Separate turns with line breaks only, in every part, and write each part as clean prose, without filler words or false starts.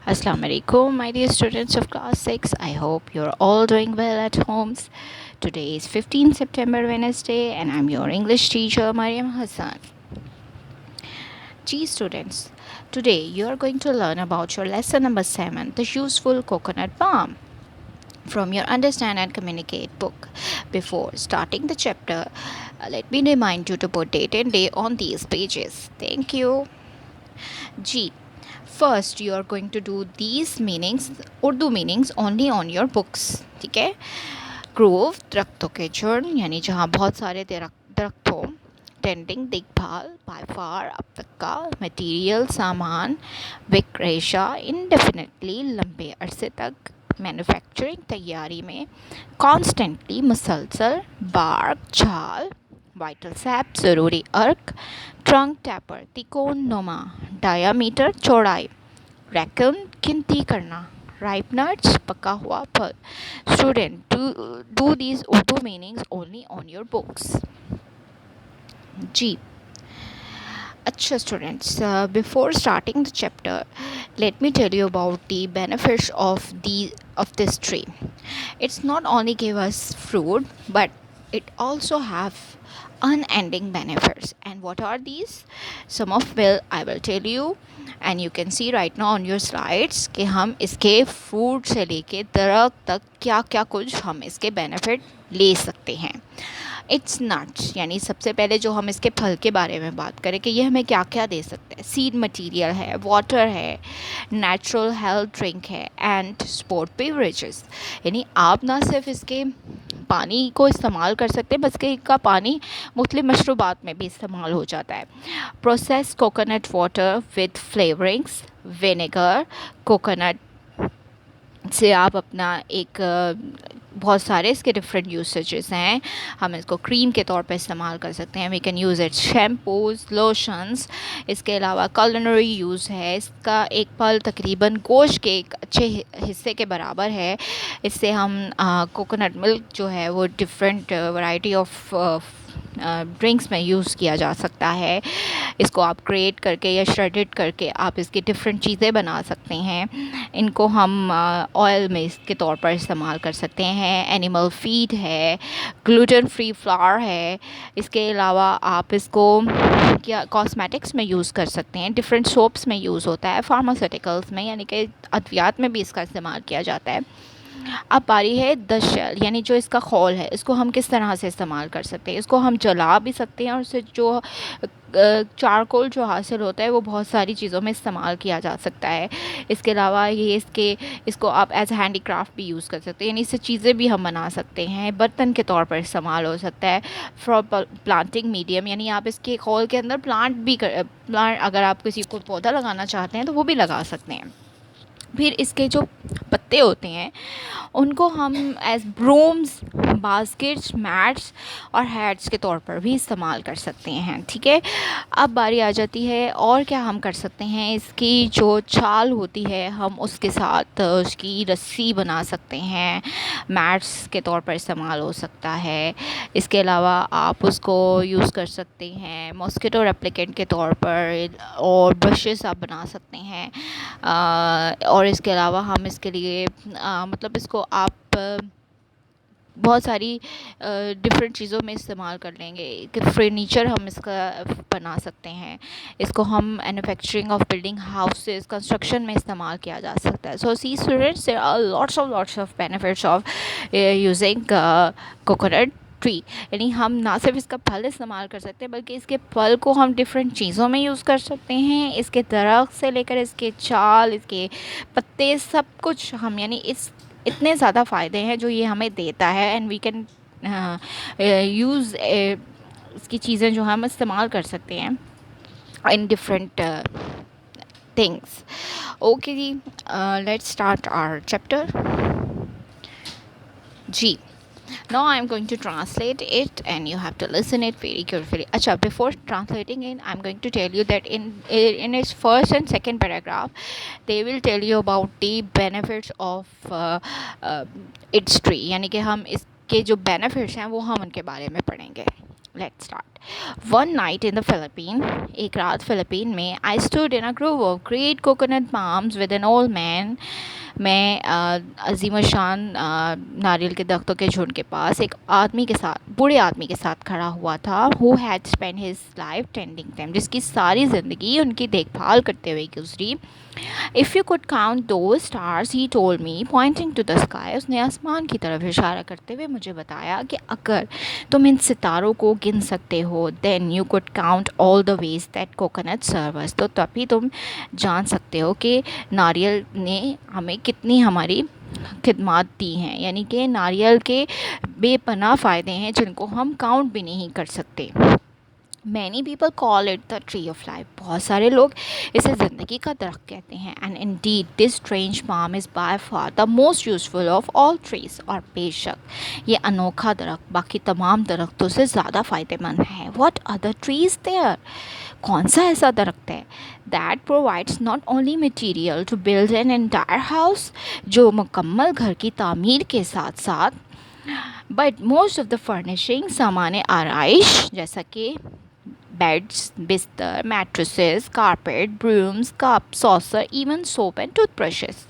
Assalamu alaikum, my dear students of class 6. I hope you're all doing well at homes. Today is 15th September Wednesday and I'm your English teacher Mariam Hassan. Gee students, today you are going to learn about your lesson number 7, the useful coconut palm, from your Understand and Communicate book. Before starting the chapter, let me remind you to put date and day on these pages. Thank you. G. First, you are going to do these meanings, Urdu meanings only on your books. ठीक है. Grove दरख्तों के जुर्म यानी जहाँ बहुत सारे दरख्त हो. टेंडिंग देखभाल, बाय फार अब तक का. मटेरियल सामान, विक्रेशा इंडेफिनेटली लंबे अरसे तक. मैन्युफैक्चरिंग तैयारी में. कॉन्स्टेंटली मुसलसल. बार्क छाल. वाइटल सैप ज़रूरी अर्क. ट्रंक टैपर तिकोन नुमा. डायामीटर चौड़ाई. रैकन गिनती करना. राइप नट्स पका हुआ फल. Student do these Urdu meanings only on your books. जी. अच्छा students, before starting the chapter, let me tell you about the benefits of this tree. It's not only give us fruit, but it also have unending benefits. And what are these? Some of I will tell you, and you can see right now on your slides कि हम इसके fruit से लेके दरख्त तक क्या क्या कुछ हम इसके benefit ले सकते हैं. इट्स नट्स यानी सबसे पहले जो हम इसके फल के बारे में बात करें कि ये हमें क्या क्या दे सकते हैं. सीड मटेरियल है, वाटर है, नेचुरल हेल्थ ड्रिंक है एंड स्पोर्ट बेवरेजेस. यानी आप ना सिर्फ इसके पानी को इस्तेमाल कर सकते हैं, बल्कि इसका पानी मुख्तलिफ मशरूबात में भी इस्तेमाल हो जाता है. Process coconut water with flavourings, vinegar. Coconut से आप अपना एक बहुत सारे इसके डिफरेंट यूसेजेस हैं. हम इसको क्रीम के तौर पे इस्तेमाल कर सकते हैं. We can use it shampoos, lotions. इसके अलावा कलनरी यूज़ है. इसका एक पल तकरीबन गोश्त के एक अच्छे हिस्से के बराबर है. इससे हम कोकोनट मिल्क जो है वो डिफरेंट वैरायटी ऑफ ड्रिंक्स में यूज़ किया जा सकता है. इसको आप ग्रेट करके या श्रेडेड करके आप इसकी डिफरेंट चीज़ें बना सकते हैं. इनको हम ऑयल में इसके तौर पर इस्तेमाल कर सकते हैं. एनिमल फीड है, ग्लूटेन फ्री फ्लावर है. इसके अलावा आप इसको क्या कॉस्मेटिक्स में यूज़ कर सकते हैं. डिफरेंट सोप्स में यूज़ होता है, फार्मास्यूटिकल्स में यानी कि अद्वियात में भी इसका इस्तेमाल किया जाता है. अब बारी है द शेल यानी जो इसका खोल है, इसको हम किस तरह से इस्तेमाल कर सकते हैं. इसको हम जला भी सकते हैं और उससे जो चारकोल जो हासिल होता है वो बहुत सारी चीज़ों में इस्तेमाल किया जा सकता है. इसके अलावा ये इसको आप एज हैंडीक्राफ्ट भी यूज़ कर सकते हैं. यानी इससे चीज़ें भी हम बना सकते हैं. बर्तन के तौर पर इस्तेमाल हो सकता है. फॉर प्लांटिंग मीडियम यानी आप इसके खोल के अंदर प्लांट अगर आप किसी को पौधा लगाना चाहते हैं तो वो भी लगा सकते हैं. फिर इसके जो पत्ते होते हैं उनको हम एज ब्रूम्स, बास्केट्स, मैट्स और हैट्स के तौर पर भी इस्तेमाल कर सकते हैं. ठीक है. अब बारी आ जाती है और क्या हम कर सकते हैं. इसकी जो छाल होती है हम उसके साथ उसकी रस्सी बना सकते हैं. मैट्स के तौर पर इस्तेमाल हो सकता है. इसके अलावा आप उसको यूज़ कर सकते हैं मॉस्किटो रेप्लिकेंट के तौर पर, और ब्रशेस आप बना सकते हैं. और इसके अलावा हम इसके लिए मतलब इसको आप बहुत सारी डिफरेंट चीज़ों में इस्तेमाल कर लेंगे. कि फर्नीचर हम इसका बना सकते हैं. इसको हम manufacturing of building houses, construction में इस्तेमाल किया जा सकता है. So see students, there are lots of benefits of using coconut tree. यानी हम ना सिर्फ इसका फल इस्तेमाल कर सकते हैं बल्कि इसके फल को हम डिफरेंट चीज़ों में यूज़ कर सकते हैं. इसके दरख्त से लेकर इसके छाल, इसके पत्ते, सब कुछ हम यानी इतने ज़्यादा फ़ायदे हैं जो ये हमें देता है. एंड वी कैन यूज़ इसकी चीज़ें जो हम इस्तेमाल कर सकते हैं इन डिफरेंट थिंग्स. ओके जी, लेट्स स्टार्ट आवर चैप्टर. जी. Now I am going to translate it and you have to listen it very carefully. Acha, before translating it, I'm going to tell you that in its first and second paragraph, they will tell you about the benefits of its tree. यानी कि हम इसके जो benefits हैं वो हम उनके बारे में पढ़ेंगे. Let's start. One night in the Philippines, एक रात फिलिपीन में, I stood in a grove of great coconut palms with an old man. मैं अजीम शान नारियल के दरख्तों के झुंड के पास एक आदमी के साथ, बूढ़े आदमी के साथ खड़ा हुआ था, who had spent his life tending them, जिसकी सारी ज़िंदगी उनकी देखभाल करते हुए गुजरी. If you could count those stars, he told me, pointing to the sky. उसने आसमान की तरफ इशारा करते हुए मुझे बताया कि अगर तुम इन सितारों को गिन सकते हो, then you could count all the ways that coconut serve us. तो तभी तुम जान सकते हो कि नारियल ने हमें कितनी हमारी खिदमत दी हैं, यानी कि नारियल के बेपनाह फ़ायदे हैं जिनको हम काउंट भी नहीं कर सकते. Many people call it the tree of life. बहुत सारे लोग इसे ज़िंदगी का दरख्त कहते हैं. And Indeed this strange palm is by far the most useful of all trees. और बेशक ये अनोखा दरख्त बाकी तमाम दरख्तों से ज़्यादा फ़ायदेमंद है. What other trees there? कौन सा ऐसा दरख्त है that provides not only material to build an entire house, जो मुकम्मल घर की तामीर के साथ साथ but most of the furnishing, सामान आराइश जैसा कि बेड्स, बिस्तर, mattresses, carpet, brooms, cup, saucer, even soap and toothbrushes.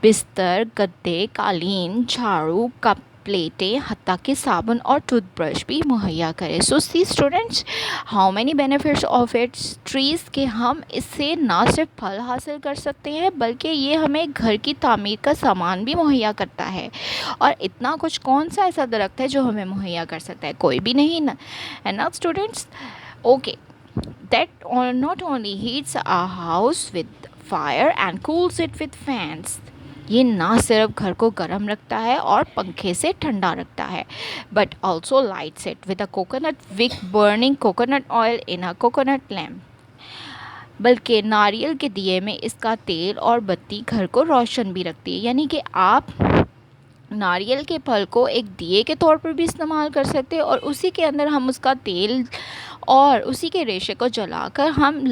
बिस्तर, गद्दे, कालीन, झाड़ू, कप, प्लेटें, हत्ता कि साबुन और टूथब्रश भी मुहैया करें. So see students, how many benefits of its trees कि हम इससे ना सिर्फ फल हासिल कर सकते हैं बल्कि ये हमें घर की तामीर का सामान भी मुहैया करता है. और इतना कुछ कौन सा ऐसा दरख्त है जो हमें मुहैया कर सकता है? कोई भी नहीं ना, है ना students? Okay, that not only heats our house with fire and cools it with fans. ये ना सिर्फ घर को गर्म रखता है और पंखे से ठंडा रखता है, but also lights it with a coconut wick burning coconut oil in a coconut lamp. बल्कि नारियल के दिए में इसका तेल और बत्ती घर को रोशन भी रखती है. यानी कि आप नारियल के फल को एक दिए के तौर पर भी इस्तेमाल कर सकते हैं और उसी के अंदर हम उसका तेल और उसी के रेशे को जलाकर हम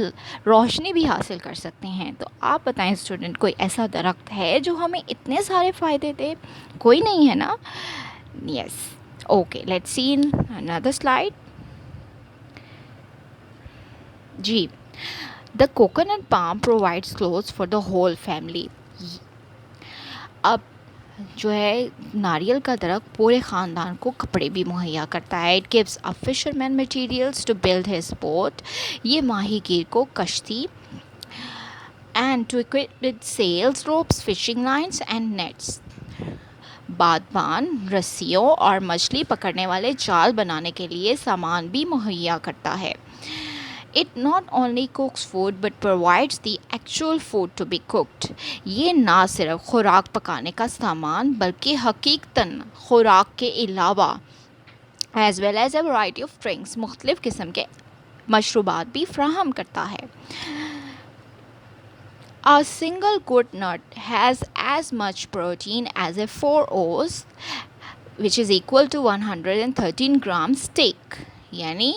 रोशनी भी हासिल कर सकते हैं. तो आप बताएं स्टूडेंट, कोई ऐसा दरख्त है जो हमें इतने सारे फ़ायदे दे? कोई नहीं है ना? Yes. Okay, let's see in another slide. जी, the coconut palm provides clothes for the whole family. अब जो है नारियल का दरख्त पूरे ख़ानदान को कपड़े भी मुहैया करता है. It gives a fisherman materials to build his boat. ये माहीगीर को कश्ती and to equip with sails, ropes, fishing lines and nets. बागबान रस्सियों और मछली पकड़ने वाले जाल बनाने के लिए सामान भी मुहैया करता है. It not only cooks food but provides the actual food to be cooked. ये ना सिर्फ खुराक पकाने का सामान बल्कि हकीकतन खुराक के अलावा as well as a variety of drinks, मुख्तलिफ़ किस्म के मशरूबात भी फ्राहम करता है. A single good nut has as much protein as a 4 oz, which is equal to 113 grams steak. यानी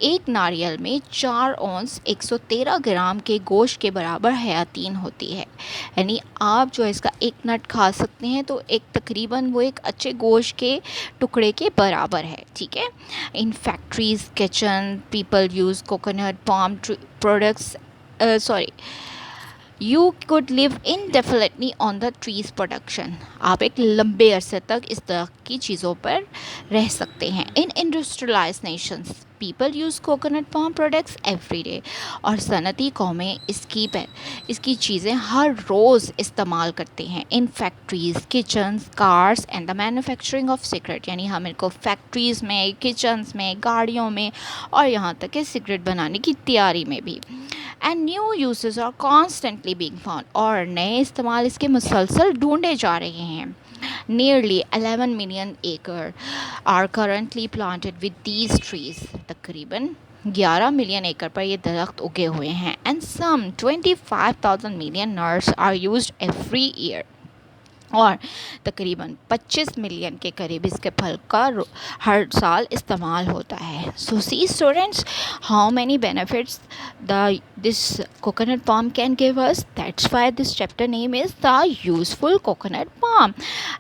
एक नारियल में 4 औंस 113 ग्राम के गोश्त के बराबर हयातीन होती है. यानी आप जो इसका एक नट खा सकते हैं तो एक तकरीबन वो एक अच्छे गोश्त के टुकड़े के बराबर है. ठीक है. In factories, kitchen, people use coconut palm products. You could live indefinitely on the trees production. आप एक लंबे अरसे तक इस तरह की चीज़ों पर रह सकते हैं. In industrialize nations people use coconut palm products every day. और सनती कौमें इसकी चीज़ें हर रोज़ इस्तेमाल करते हैं. In factories, kitchens, cars and the manufacturing of cigarette. यानी हम इनको फैक्ट्रीज़ में, किचन्स में, गाड़ियों में और यहाँ तक कि सिगरेट बनाने की तैयारी में भी. And new uses are constantly being found. और नए इस्तेमाल इसके मुसलसल ढूंढे जा रहे हैं. Nearly 11 million acres are currently planted with these trees. तकरीबन 11 मिलियन एकड़ पर ये दरख्त उगे हुए हैं. And some 25,000 million nuts are used every year. और तकरीबन 25 मिलियन के करीब इसके फल का हर साल इस्तेमाल होता है. So see students, how many benefits the this coconut palm can give us. That's why this chapter name is the useful coconut palm.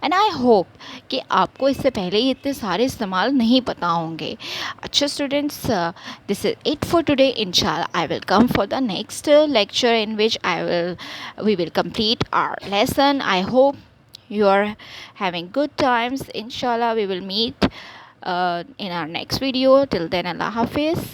And I hope कि आपको इससे पहले ही इतने सारे इस्तेमाल नहीं पता होंगे. अच्छा students, this is it for today. इंशाल्लाह I will come for the next lecture in which we will complete our lesson. I hope you are having good times. Inshallah we will meet in our next video. Till then, Allah Hafiz.